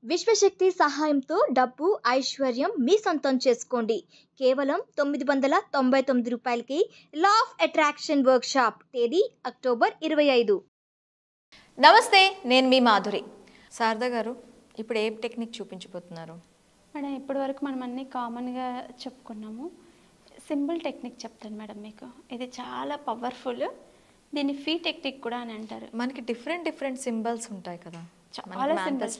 విశ్వశక్తి సహాయంతో డబ్బు, ఐశ్వర్యం మీ సొంతం చేసుకోండి. కేవలం 999 రూపాయలకి లా ఆఫ్ అట్రాక్షన్ వర్క్షాప్. తేదీ అక్టోబర్ 25. నమస్తే, నేను మీ మాధురి. శారదా గారు, ఇప్పుడు ఏ టెక్నిక్ చూపించబోతున్నారు? మేడం, ఇప్పటి వరకు మనం అన్నీ కామన్గా చెప్పుకున్నాము. సింపుల్ టెక్నిక్ చెప్తాను మేడం మీకు. ఇది చాలా పవర్ఫుల్. దీన్ని ఫీ టెక్నిక్ కూడా అని అంటారు. మనకి డిఫరెంట్ సింబల్స్ ఉంటాయి కదా, చాలా సింబల్స్.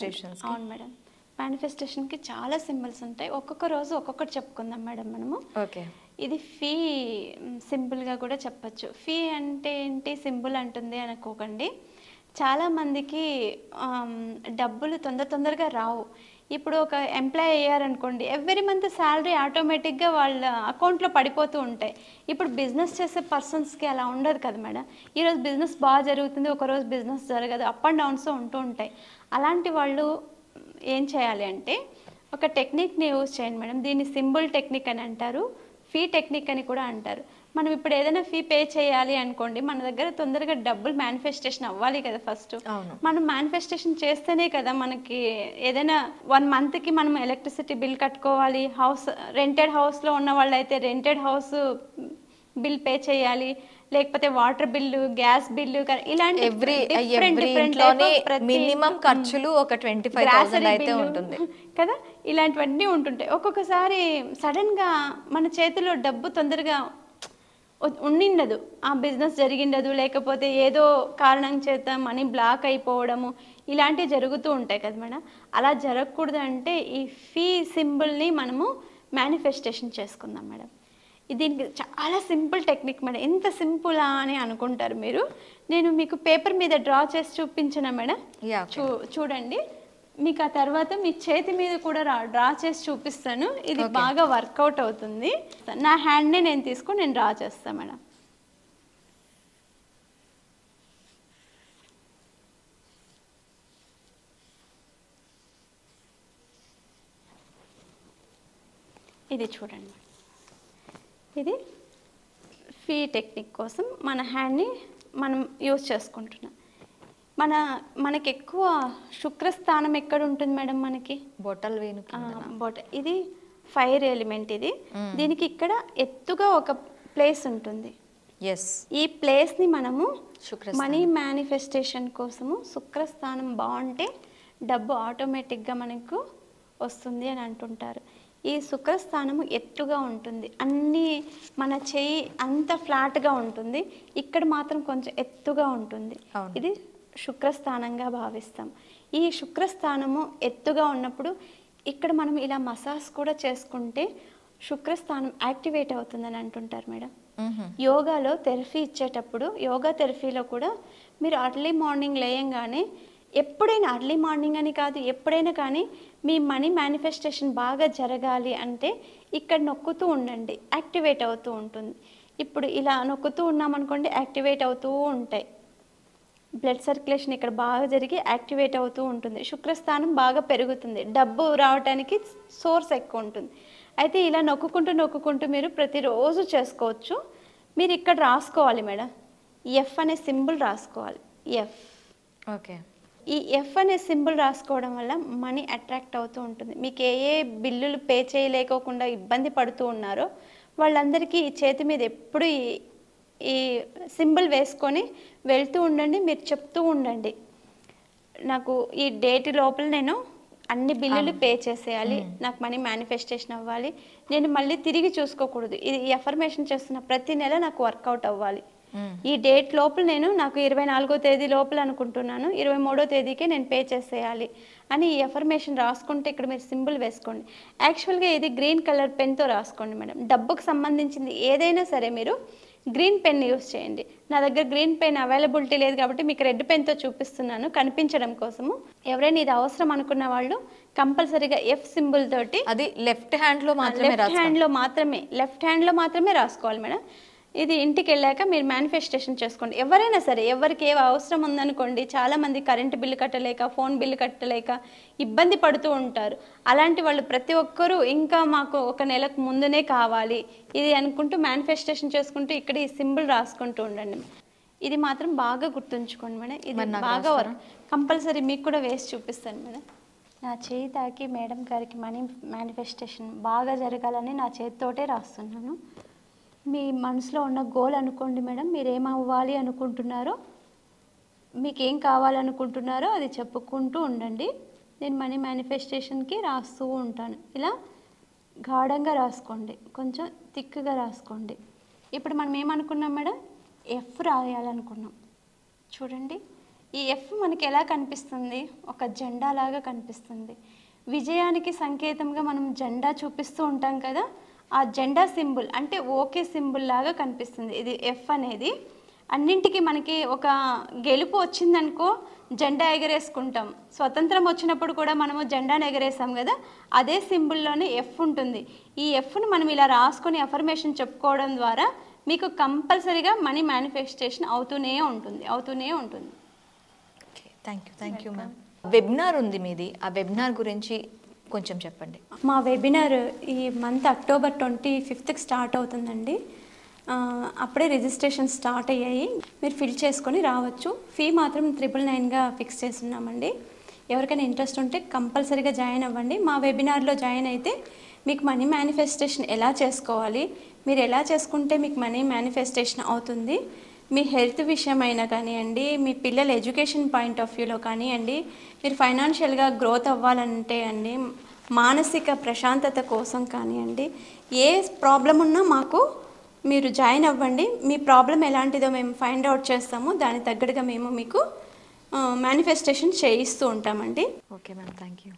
అవును మేడం, మేనిఫెస్టేషన్కి చాలా సింబల్స్ ఉంటాయి. ఒక్కొక్క రోజు ఒక్కొక్కటి చెప్పుకుందాం మేడం మనము. ఓకే. ఇది ఫీ సింపుల్గా కూడా చెప్పచ్చు. ఫీ అంటే ఏంటి, సింపుల్ అంటుంది అనుకోకండి. చాలామందికి డబ్బులు తొందరగా రావు. ఇప్పుడు ఒక ఎంప్లాయ్ అయ్యారనుకోండి, ఎవ్రీ మంత్ శాలరీ ఆటోమేటిక్గా వాళ్ళ అకౌంట్లో పడిపోతూ ఉంటాయి. ఇప్పుడు బిజినెస్ చేసే పర్సన్స్కి అలా ఉండదు కదా మేడం. ఈరోజు బిజినెస్ బాగా జరుగుతుంది, ఒకరోజు బిజినెస్ జరగదు, అప్ అండ్ డౌన్స్ ఉంటూ ఉంటాయి. అలాంటి వాళ్ళు ఏం చేయాలి అంటే ఒక టెక్నిక్ని యూజ్ చేయండి మేడం. దీన్ని సింబుల్ టెక్నిక్ అని అంటారు, ఫీ టెక్నిక్ అని కూడా అంటారు. మనం ఇప్పుడు ఏదైనా ఫీ పే చేయాలి అనుకోండి, మన దగ్గర తొందరగా డబ్బులు మేనిఫెస్టేషన్ అవ్వాలి కదా. ఫస్ట్ మనం మేనిఫెస్టేషన్ చేస్తేనే కదా మనకి ఏదైనా 1 మంత్కి మనం ఎలక్ట్రిసిటీ బిల్ కట్టుకోవాలి. రెంటెడ్ హౌస్లో ఉన్న వాళ్ళు అయితే రెంటెడ్ హౌస్ బిల్ పే చేయాలి, లేకపోతే వాటర్ బిల్లు, గ్యాస్ బిల్లు, ఇలాంటి మినిమం ఖర్చులు ఒక 25,000 అయితే ఉంటుంది కదా. ఇలాంటివన్నీ ఉంటుంటాయి. ఒక్కొక్కసారి సడన్గా మన చేతిలో డబ్బు తొందరగా ఉండిండదు, ఆ బిజినెస్ జరిగిండదు, లేకపోతే ఏదో కారణం చేత మనీ బ్లాక్ అయిపోవడము, ఇలాంటివి జరుగుతూ ఉంటాయి కదా మేడం. అలా జరగకూడదు అంటే ఈ ఫీ సింబల్ని మనము మేనిఫెస్టేషన్ చేసుకుందాం మేడం. దీనికి చాలా సింపుల్ టెక్నిక్ మేడం. ఎంత సింపులా అని అనుకుంటారు మీరు. నేను మీకు పేపర్ మీద డ్రా చేసి చూపించిన మేడం. చూడండి, మీకు ఆ తర్వాత మీ చేతి మీద కూడా డ్రా చేసి చూపిస్తాను. ఇది బాగా వర్కౌట్ అవుతుంది. నా హ్యాండ్ని నేను తీసుకొని నేను డ్రా చేస్తాను మేడం. ఇది చూడండి, ఇది ఫీ టెక్నిక్ కోసం మన హ్యాండ్ని మనం యూజ్ చేసుకుంటున్నాం. మనకి ఎక్కువ శుక్రస్థానం ఎక్కడ ఉంటుంది మేడం? మనకి బొటల్ వేణు, ఇది ఫైర్ ఎలిమెంట్. ఇది దీనికి ఇక్కడ ఎత్తుగా ఒక ప్లేస్ ఉంటుంది. ఈ ప్లేస్ని మనము మనీ మేనిఫెస్టేషన్ కోసము శుక్రస్థానం బాగుంటే డబ్బు ఆటోమేటిక్గా మనకు వస్తుంది అని అంటుంటారు. ఈ శుక్రస్థానము ఎత్తుగా ఉంటుంది, అన్నీ మన చెయ్యి అంత ఫ్లాట్గా ఉంటుంది, ఇక్కడ మాత్రం కొంచెం ఎత్తుగా ఉంటుంది. ఇది శుక్రస్థానంగా భావిస్తాం. ఈ శుక్రస్థానము ఎత్తుగా ఉన్నప్పుడు ఇక్కడ మనం ఇలా మసాజ్ కూడా చేసుకుంటే శుక్రస్థానం యాక్టివేట్ అవుతుందని అంటుంటారు మేడం. యోగాలో థెరపీ ఇచ్చేటప్పుడు, యోగా థెరపీలో కూడా మీరు అర్లీ మార్నింగ్ లేయంగానే, ఎప్పుడైనా అర్లీ మార్నింగ్ అని కాదు, ఎప్పుడైనా కానీ మీ మనీ మేనిఫెస్టేషన్ బాగా జరగాలి అంటే ఇక్కడ నొక్కుతూ ఉండండి, యాక్టివేట్ అవుతూ ఉంటుంది. ఇప్పుడు ఇలా నొక్కుతూ ఉన్నామనుకోండి, యాక్టివేట్ అవుతూ ఉంటాయి. బ్లడ్ సర్క్యులేషన్ ఇక్కడ బాగా జరిగి యాక్టివేట్ అవుతూ ఉంటుంది. శుక్రస్థానం బాగా పెరుగుతుంది, డబ్బు రావడానికి సోర్స్ ఎక్కువ ఉంటుంది. అయితే ఇలా నొక్కుంటూ మీరు ప్రతిరోజు చేసుకోవచ్చు. మీరు ఇక్కడ రాసుకోవాలి మేడం, ఎఫ్ అనే సింబల్ రాసుకోవాలి. ఎఫ్. ఓకే. ఈ ఎఫ్ అనే సింబల్ రాసుకోవడం వల్ల మనీ అట్రాక్ట్ అవుతూ ఉంటుంది. మీకు ఏ బిల్లులు పే చేయలేకోకుండా ఇబ్బంది పడుతూ ఉన్నారో వాళ్ళందరికీ ఈ చేతి మీద ఎప్పుడు ఈ సింబల్ వేసుకొని వెళ్తూ ఉండండి. మీరు చెప్తూ ఉండండి, నాకు ఈ డేట్ లోపల నేను అన్ని బిల్లులు పే చేసేయాలి, నాకు మనీ మేనిఫెస్టేషన్ అవ్వాలి, నేను మళ్ళీ తిరిగి చూసుకోకూడదు, ఇది ఎఫర్మేషన్ చేస్తున్న ప్రతి నెల నాకు వర్కౌట్ అవ్వాలి, ఈ డేట్ లోపల నాకు 24వ తేదీ లోపల అనుకుంటున్నాను, 23వ తేదీకే నేను పే చేసేయాలి అని ఈ ఎఫర్మేషన్ రాసుకుంటే ఇక్కడ మీరు సింబల్ వేసుకోండి. యాక్చువల్గా ఇది గ్రీన్ కలర్ పెన్తో రాసుకోండి మేడం. డబ్బుకు సంబంధించింది ఏదైనా సరే మీరు గ్రీన్ పెన్ యూస్ చేయండి. నా దగ్గర గ్రీన్ పెన్ అవైలబిలిటీ లేదు కాబట్టి మీకు రెడ్ పెన్తో చూపిస్తున్నాను కనిపించడం కోసము. ఎవరైనా ఇది అవసరం అనుకున్న వాళ్ళు కంపల్సరీగా ఎఫ్ సింబల్ తోటి, అది లెఫ్ట్ హ్యాండ్లో మాత్రమే రాసుకోవాలి మేడం. ఇది ఇంటికి వెళ్ళాక మీరు మేనిఫెస్టేషన్ చేసుకోండి. ఎవరైనా సరే, ఎవరికి ఏ అవసరం ఉందనుకోండి, చాలామంది కరెంటు బిల్లు కట్టలేక, ఫోన్ బిల్లు కట్టలేక ఇబ్బంది పడుతూ ఉంటారు. అలాంటి వాళ్ళు ప్రతి ఒక్కరూ ఇంకా మాకు ఒక నెలకు ముందునే కావాలి ఇది అనుకుంటూ మేనిఫెస్టేషన్ చేసుకుంటూ ఇక్కడ ఈ సింబల్ రాసుకుంటూ ఉండండి. ఇది మాత్రం బాగా గుర్తుంచుకోండి మేడం. ఇది బాగా కంపల్సరీ మీకు కూడా వేసి చూపిస్తాను మేడం. నా చేయి తాకి మేడం గారికి మనీ మేనిఫెస్టేషన్ బాగా జరగాలని నా చేతితోటే రాస్తున్నాను. మీ మనసులో ఉన్న గోల్ అనుకోండి మేడం, మీరు ఏం అవ్వాలి అనుకుంటున్నారో, మీకు ఏం కావాలనుకుంటున్నారో అది చెప్పుకుంటూ ఉండండి. నేను మనీ మేనిఫెస్టేషన్కి రాస్తూ ఉంటాను. ఇలా గాఢంగా రాసుకోండి, కొంచెం థిక్గా రాసుకోండి. ఇప్పుడు మనం ఏమనుకున్నాం మేడం, ఎఫ్ రాయాలనుకున్నాం. చూడండి, ఈ ఎఫ్ మనకి ఎలా కనిపిస్తుంది, ఒక జెండా లాగా కనిపిస్తుంది. విజయానికి సంకేతంగా మనం జెండా చూపిస్తూ ఉంటాం కదా, ఆ జెండా సింబల్ అంటే ఓకే సింబల్ లాగా కనిపిస్తుంది. ఇది ఎఫ్ అనేది అన్నింటికి మనకి ఒక గెలుపు వచ్చిందనుకో జెండా ఎగరేసుకుంటాం. స్వతంత్రం వచ్చినప్పుడు కూడా మనము జెండాను ఎగరేసాం కదా, అదే సింబల్లోనే ఎఫ్ ఉంటుంది. ఈ ఎఫ్ను మనం ఇలా రాసుకొని అఫర్మేషన్ చెప్పుకోవడం ద్వారా మీకు కంపల్సరీగా మనీ మేనిఫెస్టేషన్ అవుతూనే ఉంటుంది. Thank you ma'am. వెబినార్ ఉంది మీది, ఆ వెబినార్ గురించి కొంచెం చెప్పండి. మా వెబినార్ ఈ మంత్ అక్టోబర్ 25కి స్టార్ట్ అవుతుందండి. అప్పుడే రిజిస్ట్రేషన్ స్టార్ట్ అయ్యాయి, మీరు ఫిల్ చేసుకొని రావచ్చు. ఫీ మాత్రం 999గా ఫిక్స్ చేస్తున్నామండి. ఎవరికైనా ఇంట్రెస్ట్ ఉంటే కంపల్సరీగా జాయిన్ అవ్వండి. మా వెబినార్లో జాయిన్ అయితే మీకు మనీ మేనిఫెస్టేషన్ ఎలా చేసుకోవాలి, మీరు ఎలా చేసుకుంటే మీకు మనీ మేనిఫెస్టేషన్ అవుతుంది, మీ హెల్త్ విషయమైనా కానివ్వండి, మీ పిల్లల ఎడ్యుకేషన్ పాయింట్ ఆఫ్ వ్యూలో కానివ్వండి, మీరు ఫైనాన్షియల్గా గ్రోత్ అవ్వాలంటే అండి, మానసిక ప్రశాంతత కోసం కానివ్వండి, ఏ ప్రాబ్లం ఉన్నా మాకు మీరు జాయిన్ అవ్వండి. మీ ప్రాబ్లం ఎలాంటిదో మేము ఫైండ్ అవుట్ చేస్తాము, దానికి తగ్గట్టుగా మేము మీకు మేనిఫెస్టేషన్ చేయిస్తూ ఉంటామండి. Okay ma'am, thank you.